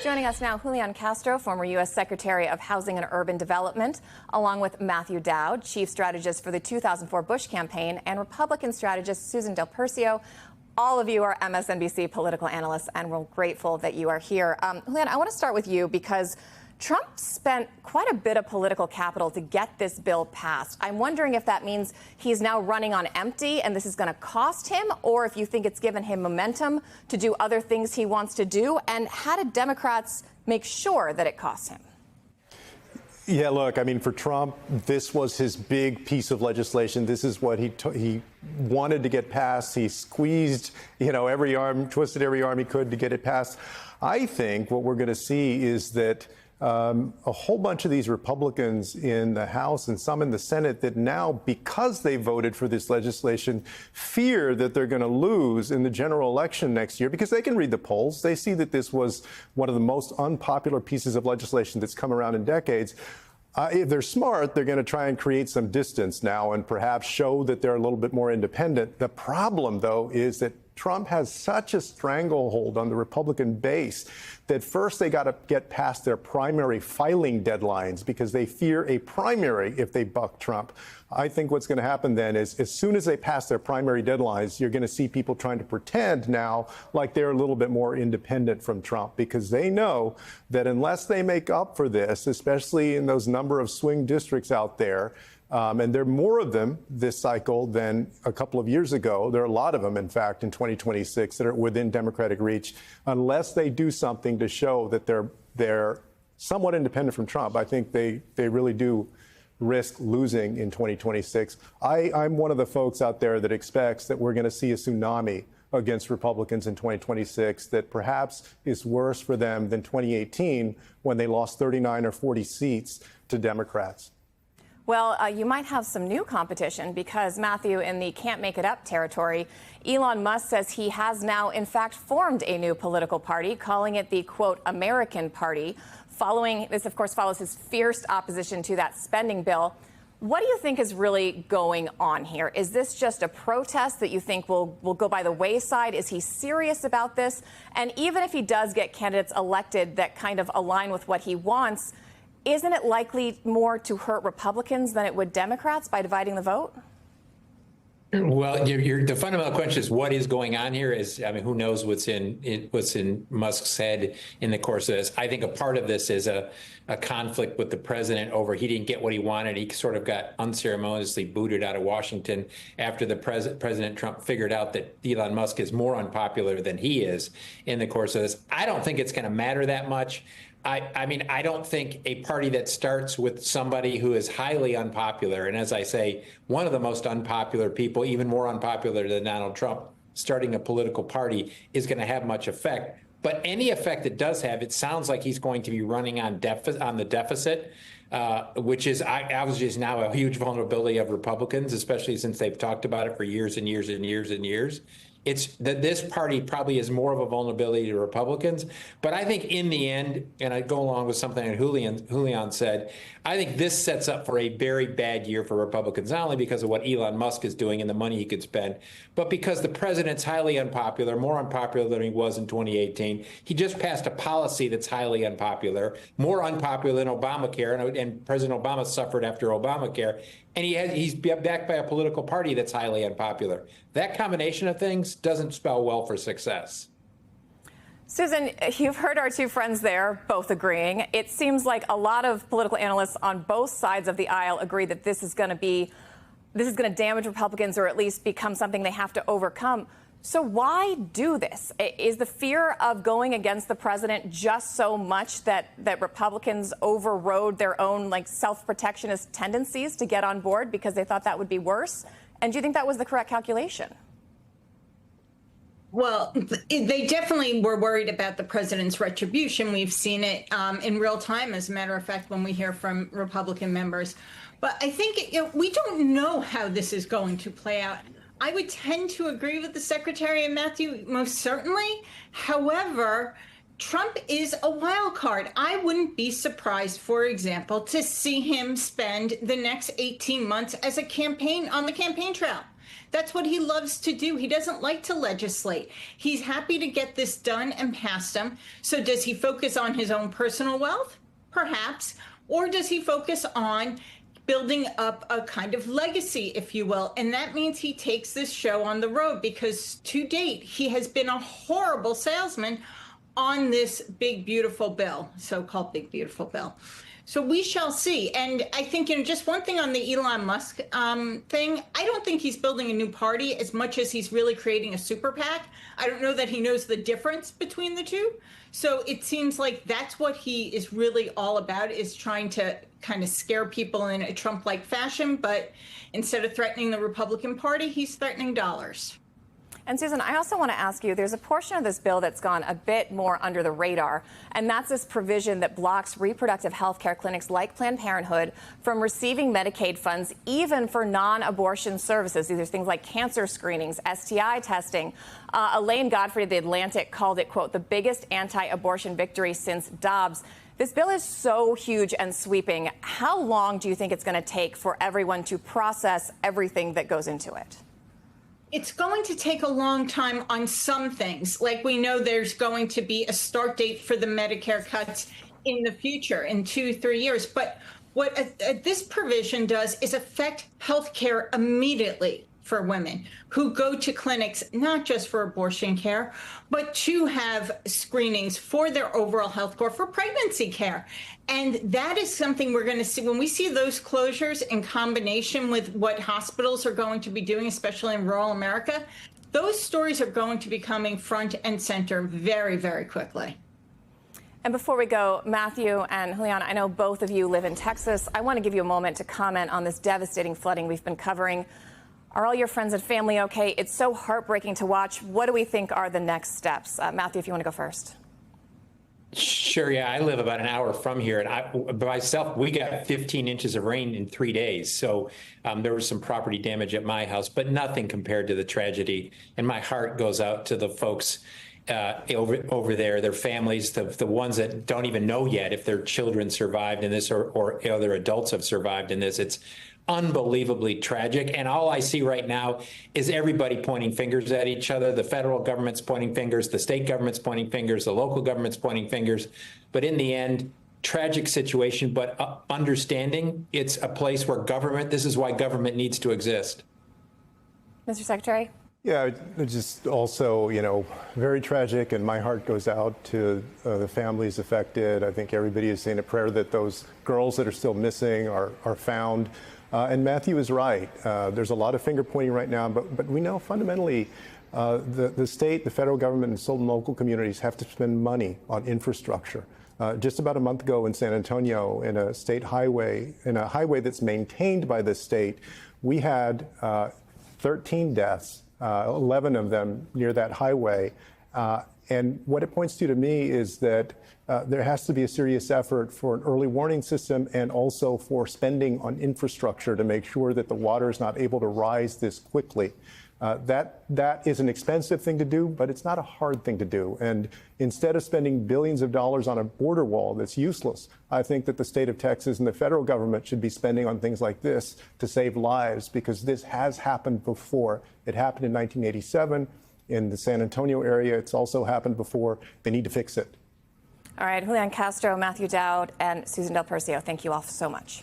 Joining us now, Julian Castro, former U.S. Secretary of Housing and Urban Development, along with Matthew Dowd, chief strategist for the 2004 Bush campaign, and Republican strategist Susan Del Percio. All of you are MSNBC political analysts, and we're grateful that you are here. Julian, I want to start with you because Trump spent quite a bit of political capital to get this bill passed. I'm wondering if that means he's now running on empty and this is going to cost him, or if you think it's given him momentum to do other things he wants to do. And how did Democrats make sure that it costs him? Yeah, look, I mean, for Trump, this was his big piece of legislation. This is what he wanted to get passed. He squeezed, every arm, twisted every arm he could to get it passed. I think what we're going to see is that a whole bunch of these Republicans in the House and some in the Senate that now, because they voted for this legislation, fear that they're going to lose in the general election next year because they can read the polls. They see that this was one of the most unpopular pieces of legislation that's come around in decades. If they're smart, they're going to try and create some distance now and perhaps show that they're a little bit more independent. The problem, though, is that Trump has such a stranglehold on the Republican base that first they got to get past their primary filing deadlines because they fear a primary if they buck Trump. I think what's going to happen then is as soon as they pass their primary deadlines, you're going to see people trying to pretend now like they're a little bit more independent from Trump because they know that unless they make up for this, especially in those number of swing districts out there, and there are more of them this cycle than a couple of years ago. There are a lot of them, in fact, in 2026 that are within Democratic reach. Unless they do something to show that they're somewhat independent from Trump, I think they really do risk losing in 2026. I'm one of the folks out there that expects that we're going to see a tsunami against Republicans in 2026 that perhaps is worse for them than 2018 when they lost 39 or 40 seats to Democrats. Well, you might have some new competition because, Matthew, in the can't make it up territory, Elon Musk says he has now, in fact, formed a new political party, calling it the, quote, American Party. This, of course, follows his fierce opposition to that spending bill. What do you think is really going on here? Is this just a protest that you think will go by the wayside? Is he serious about this? And even if he does get candidates elected that kind of align with what he wants, isn't it likely more to hurt Republicans than it would Democrats by dividing the vote? Well, the fundamental question is what is going on here is, I mean, who knows what's in Musk's head in the course of this. I think a part of this is a conflict with the president over he didn't get what he wanted. He sort of got unceremoniously booted out of Washington after the President Trump figured out that Elon Musk is more unpopular than he is in the course of this. I don't think it's going to matter that much. I mean, I don't think a party that starts with somebody who is highly unpopular, and as I say, one of the most unpopular people, even more unpopular than Donald Trump, starting a political party is going to have much effect. But any effect it does have, it sounds like he's going to be running on the deficit, which is obviously is now a huge vulnerability of Republicans, especially since they've talked about it for years and years and years and years. It's that this party probably is more of a vulnerability to Republicans. But I think in the end, and I go along with something that Julian said, I think this sets up for a very bad year for Republicans, not only because of what Elon Musk is doing and the money he could spend, but because the president's highly unpopular, more unpopular than he was in 2018. He just passed a policy that's highly unpopular, more unpopular than Obamacare, and President Obama suffered after Obamacare. And he's backed by a political party that's highly unpopular. That combination of things doesn't spell well for success. Susan, you've heard our two friends there both agreeing. It seems like a lot of political analysts on both sides of the aisle agree that this is going to damage Republicans or at least become something they have to overcome. So why do this? Is the fear of going against the president just so much that Republicans overrode their own self-protectionist tendencies to get on board because they thought that would be worse? And do you think that was the correct calculation? Well, they definitely were worried about the president's retribution. We've seen it in real time, as a matter of fact, when we hear from Republican members. But I think we don't know how this is going to play out. I would tend to agree with the Secretary and Matthew, most certainly. However, Trump is a wild card. I wouldn't be surprised, for example, to see him spend the next 18 months as a campaign on the campaign trail. That's what he loves to do. He doesn't like to legislate. He's happy to get this done and past him. So does he focus on his own personal wealth? Perhaps. Or does he focus on building up a kind of legacy, if you will? And that means he takes this show on the road, because to date, he has been a horrible salesman on this big, beautiful bill, so-called big, beautiful bill. So we shall see. And I think, just one thing on the Elon Musk thing, I don't think he's building a new party as much as he's really creating a super PAC. I don't know that he knows the difference between the two. So it seems like that's what he is really all about, is trying to kind of scare people in a Trump-like fashion. But instead of threatening the Republican Party, he's threatening dollars. And Susan, I also want to ask you, there's a portion of this bill that's gone a bit more under the radar, and that's this provision that blocks reproductive health care clinics like Planned Parenthood from receiving Medicaid funds, even for non-abortion services. These are things like cancer screenings, STI testing. Elaine Godfrey of The Atlantic called it, quote, the biggest anti-abortion victory since Dobbs. This bill is so huge and sweeping. How long do you think it's going to take for everyone to process everything that goes into it? It's going to take a long time on some things. Like, we know there's going to be a start date for the Medicare cuts in the future, in 2-3 years. But what this provision does is affect health care immediately for women who go to clinics, not just for abortion care, but to have screenings for their overall health care, for pregnancy care. And that is something we're going to see when we see those closures in combination with what hospitals are going to be doing, especially in rural America. Those stories are going to be coming front and center very, very quickly. And before we go, Matthew and Juliana, I know both of you live in Texas. I want to give you a moment to comment on this devastating flooding we've been covering. Are all your friends and family okay? It's so heartbreaking to watch. What do we think are the next steps? Matthew, if you want to go first. Sure. Yeah, I live about an hour from here, and by myself, we got 15 inches of rain in 3 days. So there was some property damage at my house, but nothing compared to the tragedy. And my heart goes out to the folks over there, their families, the ones that don't even know yet if their children survived in this, or other adults have survived in this. It's unbelievably tragic. And all I see right now is everybody pointing fingers at each other. The federal government's pointing fingers, the state government's pointing fingers, the local government's pointing fingers. But in the end, tragic situation, but understanding it's a place where government, this is why government needs to exist. Mr. Secretary? Yeah, it's just also, very tragic, and my heart goes out to the families affected. I think everybody is saying a prayer that those girls that are still missing are found. And Matthew is right. There's a lot of finger pointing right now, but we know fundamentally the state, the federal government, and some local communities have to spend money on infrastructure. Just about a month ago in San Antonio, in a state highway, in a highway that's maintained by the state, we had 13 deaths, 11 of them near that highway. And what it points to me is that there has to be a serious effort for an early warning system, and also for spending on infrastructure to make sure that the water is not able to rise this quickly. That is an expensive thing to do, but it's not a hard thing to do. And instead of spending billions of dollars on a border wall that's useless, I think that the state of Texas and the federal government should be spending on things like this to save lives, because this has happened before. It happened in 1987 in the San Antonio area. It's also happened before. They need to fix it. All right, Julian Castro, Matthew Dowd, and Susan Del Percio, thank you all so much.